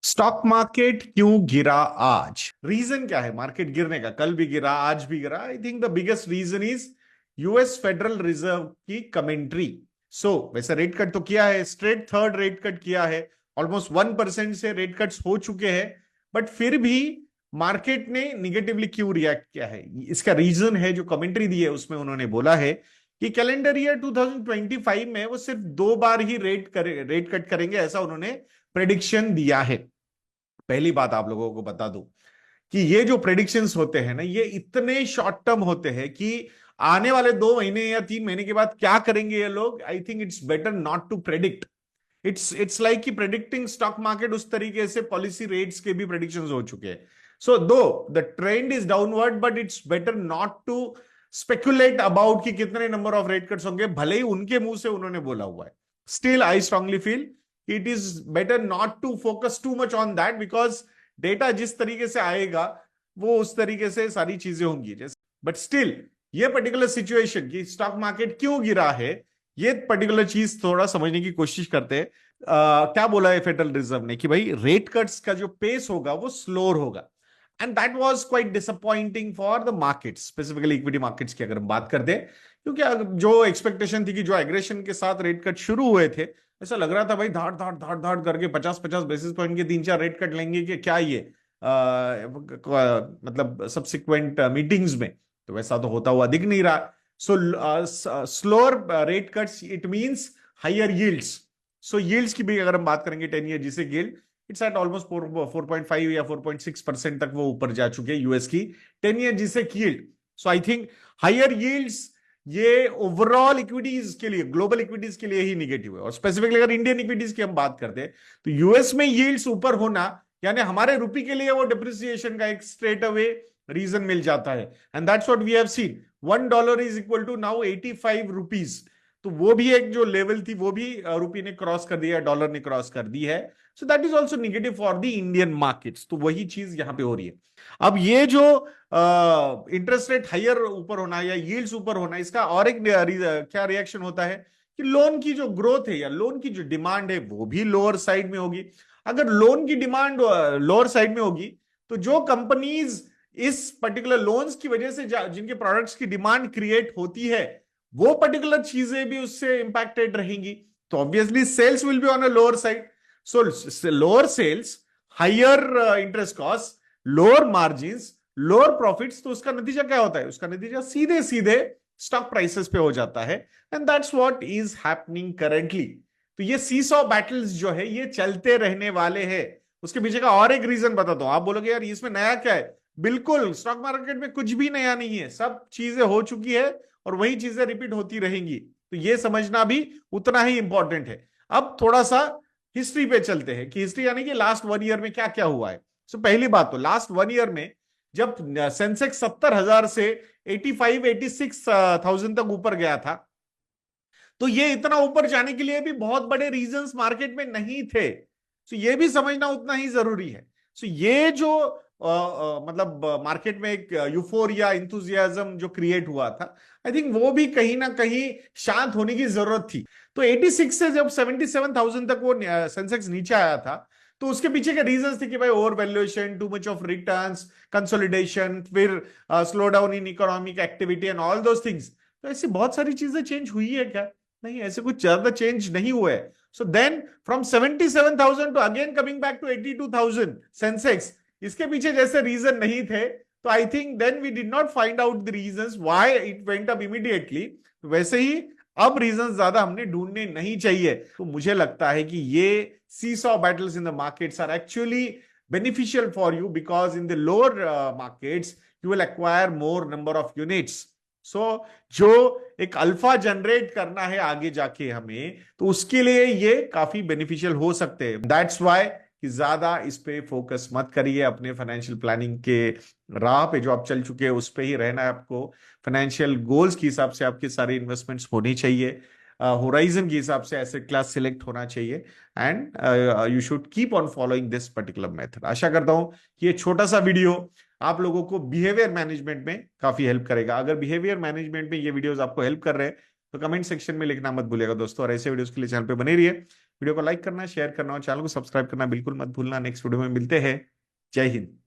Stock market क्यों गिरा आज? रीजन क्या है मार्केट गिरने का? कल भी गिरा, आज भी गिरा। I think the biggest reason is US federal reserve की कमेंट्री। वैसे रेट कट तो किया है, स्ट्रेट थर्ड रेट कट किया है, ऑलमोस्ट 1% से रेट कट्स हो चुके हैं। बट फिर भी मार्केट ने निगेटिवली क्यों रिएक्ट किया है? इसका रीजन है जो कमेंट्री दी है, उसमें उन्होंने बोला है कि कैलेंडर ईयर 2025 में वो सिर्फ 2 बार ही रेट कट करेंगे, ऐसा उन्होंने प्रेडिक्शन दिया है। पहली बात आप लोगों को बता दूं कि ये जो प्रेडिक्शंस होते हैं ना, ये इतने शॉर्ट टर्म होते हैं कि आने वाले 2 महीने या 3 महीने के बाद क्या करेंगे ये लोग, I think it's better not to predict. It's like कि प्रेडिक्टिंग स्टॉक मार्केट, उस तरीके से पॉलिसी रेट्स के भी प्रेडिक्शंस हो चुके हैं। So though the trend is downward, but it's better not to speculate about कि कितने नंबर ऑफ रेट कट्स होंगे, भले ही उनके मुंह से उन्होंने बोला हुआ है। Still I strongly feel it is better not to focus too much on that, because data जिस तरीके से आएगा वो उस तरीके से सारी चीजें होंगी। बट स्टिल ये पर्टिकुलर सिचुएशन कि स्टॉक मार्केट क्यों गिरा है, ये पर्टिकुलर चीज थोड़ा समझने की कोशिश करते हैं। क्या बोला है फेडरल रिजर्व ने कि भाई रेट कट्स का जो पेस होगा वो स्लोर होगा। And that was quite disappointing for the markets, specifically equity markets की अगर हम बात करते हैं। क्योंकि जो एक्सपेक्टेशन थी कि जो एग्रेशन के साथ रेट कट शुरू हुए थे, ऐसा लग रहा था भाई धाड़ धाड़ धाड़ धाड़ करके 50-50 बेसिस पॉइंट के 3-4 रेट कट लेंगे कि क्या ये मतलब सब्सिक्वेंट मीटिंग्स में। तो वैसा तो होता हुआ दिख नहीं रहा। Slower rate cuts it means higher yields. Yields की भी अगर हम बात करेंगे, 10 ईयर जिसे यील्ड इट्स एट ऑलमोस्ट 4.5 या 4.6% तक वो ऊपर जा चुके हैं यूएस की 10 ईयर जिसे yield. I think higher yields ये ओवरऑल इक्विटीज के लिए, ग्लोबल इक्विटीज के लिए ही निगेटिव है। और स्पेसिफिकली अगर इंडियन इक्विटीज की हम बात करते हैं तो यूएस में यील्ड्स ऊपर होना, यानी हमारे रुपये के लिए वो डिप्रिसिएशन का एक स्ट्रेट अवे रीजन मिल जाता है। And that's what we have seen. $1 is equal to now 85 rupees. तो वो भी एक जो लेवल थी वो भी रुपये ने क्रॉस कर दिया है, डॉलर ने क्रॉस कर दी है। So that is also negative for the Indian markets. तो वही चीज यहां पे हो रही है। अब ये जो इंटरेस्ट रेट हायर ऊपर होना या यील्ड्स ऊपर होना, इसका और एक क्या रिएक्शन होता है कि लोन की जो ग्रोथ है या लोन की जो डिमांड है वो भी लोअर साइड में होगी। अगर लोन की डिमांड लोअर साइड में होगी तो जो कंपनीज इस पर्टिकुलर लोन्स की वजह से जिनके प्रोडक्ट्स की डिमांड क्रिएट होती है, वो पर्टिकुलर चीजें भी उससे इंपैक्टेड रहेंगी। तो obviously sales will be on a lower side. So lower sales, higher interest cost, lower margin, lower profits. तो उसका नतीजा क्या होता है? उसका नतीजा सीधे सीधे स्टॉक प्राइसेस पे हो जाता है। And that's what is happening currently. तो ये सीसॉ बैटल्स जो है ये चलते रहने वाले हैं। उसके पीछे का और एक रीजन बताता हूं। आप बोलोगे यार इसमें नया क्या है? बिल्कुल, स्टॉक मार्केट में कुछ भी नया नहीं है, सब चीजें हो चुकी है और वही चीजें रिपीट होती रहेंगी। तो ये समझना भी उतना ही इंपॉर्टेंट है। अब थोड़ा सा हिस्ट्री पे चलते हैं कि हिस्ट्री यानी कि लास्ट 1 ईयर में क्या क्या हुआ है। पहली बात तो लास्ट 1 ईयर में जब सेंसेक्स 70,000 से 86,000 तक ऊपर गया था, तो ये इतना यूपर जाने के लिए भी बहुत बड़े रीजंस मार्केट में नहीं थे। ये भी समझना उतना ही जरूरी है। ये जो मतलब मार्केट में एक यूफोरिया, इंथुजियाज्म जो क्रिएट हुआ था, आई थिंक वो भी कहीं ना कहीं शांत होने की जरूरत थी। तो 86 से जब 77,000 तक वो सेंसेक्स नीचे आया था, तो उसके पीछे के रीजंस थे कि भाई over valuation, too much of returns, consolidation, फिर slow down in economic activity and all those things. तो ऐसी बहुत सारी चीजें चेंज हुई है क्या? नहीं, ऐसे कुछ ज्यादा चेंज नहीं हुआ है। So then from 77,000 to again coming back to 82,000 Sensex, इसके पीछे जैसे रीजन नहीं थे, तो I think then we did not find out the reasons why it went up immediately. वैसे ही अब रीजंस ज्यादा हमने ढूंढने नहीं चाहिए। तो मुझे लगता है कि ये seesaw battles in the markets are actually beneficial for you because in the lower markets you will acquire more number of units. जो एक अल्फा जनरेट करना है आगे जाके हमें, तो उसके लिए ये काफी बेनिफिशियल हो सकते हैं। दैट्स वाई कि ज्यादा इस पे फोकस मत करिए। अपने फाइनेंशियल प्लानिंग के राह पे जो आप चल चुके हैं उस पे ही रहना है आपको। फाइनेंशियल गोल्स के हिसाब से आपके सारे इन्वेस्टमेंट्स होनी चाहिए, होराइजन के हिसाब से एसेट क्लास सिलेक्ट होना चाहिए। And you should keep on following this particular method. आशा करता हूं कि ये छोटा सा वीडियो आप लोगों को बिहेवियर मैनेजमेंट में काफी हेल्प करेगा। अगर बिहेवियर मैनेजमेंट में ये वीडियोस आपको हेल्प कर रहे हैं तो कमेंट सेक्शन में लिखना मत भूलिएगा दोस्तों। और ऐसे वीडियोस के लिए चैनल पे बने रहिए। वीडियो को लाइक करना, शेयर करना और चैनल को सब्सक्राइब करना बिल्कुल मत भूलना। नेक्स्ट वीडियो में मिलते हैं। जय हिंद।